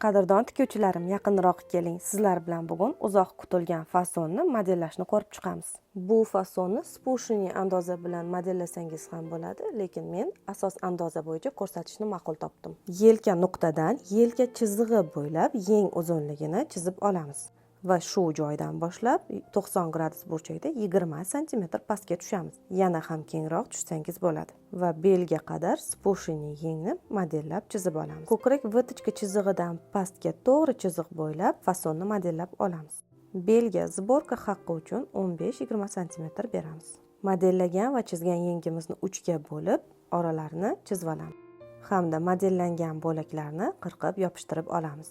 Qadrdon tikuvchilarim, yaqinroq keling. Sizlar bilan bugun uzoq kutilgan fasonni modellashni ko'rib chiqamiz. Bu fasonni spushniy andoza bilan modellasangiz ham bo'ladi, lekin men asos andoza bo'yicha ko'rsatishni ma'qul topdim. Yelka nuqtadan yelka chizig'i bo'ylab yeng uzunligini chizib olamiz va shu joydan boshlab 90 gradus burchakda 20 cm pastga tushamiz. Yana ham kengroq tushsangiz bo'ladi va belga qadar spushniy yengni modellab chizib olamiz. Ko'krak vitochka chizig'idan pastga to'g'ri chiziq bo'ylab fasonni modellab olamiz. Belga sborka haqqi uchun 15-20 cm beramiz. Modellagan va chizgan yengimizni 3 ga bo'lib, oralarini chizib olamiz hamda modellangan bo'laklarni qirqib yopishtirib olamiz.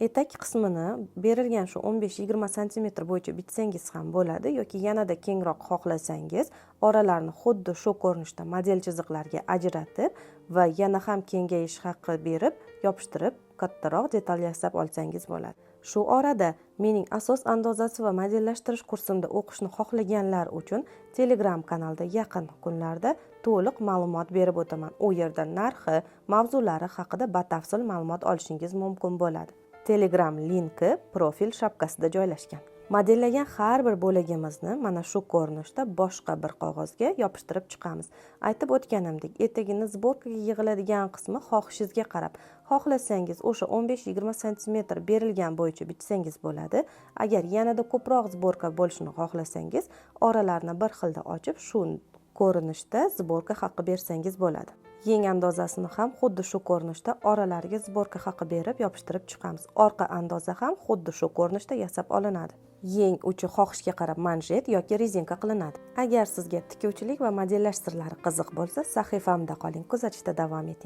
Etak qismini berilgan shu 15-20 cm bo'yicha bitsangiz ham bo'ladi yoki yanada kengroq xohlasangiz, oralarni xuddi shu ko'rinishda model chiziqlarga ajratib va yana ham kengayish haqqi berib, yopishtirib, kattaroq detal yasab olsangiz bo'ladi. Shu orada mening asos andozasi va modellashtirish kursimda o'qishni xohlaganlar uchun Telegram kanalda yaqin kunlarda to'liq ma'lumot berib o'taman. U yerda narxi, mavzulari haqida batafsil ma'lumot olishingiz mumkin bo'ladi. Telegram linki profil shapkasida joylashgan. Modellagan har bir bo'lagimizni mana shu ko'rinishda boshqa bir qog'ozga yopishtirib chiqamiz. Aytib o'tganimdek, etagini sborkaga yig'iladigan qismi xohishingizga qarab, xohlasangiz o'sha 15-20 cm berilgan bo'yicha bitsangiz bo'ladi. Agar yanada ko'proq sborka bo'lishini xohlasangiz, oralarni bir xilda ochib, shu ko'rinishda sborka haqqi bersangiz bo'ladi. Yeng andozasini ham xuddi shu ko'rinishda oralariga sborka haqqi berib yopishtirib chiqamiz. Orqa andoza ham xuddi shu ko'rinishda yasab olinadi. Yeng uchi xohishga qarab manjet yoki rezinka qilinadi. Agar sizga tikuvchilik va modellash sirlari qiziq bo'lsa, sahifamda qoling, kuzatishda davom eting.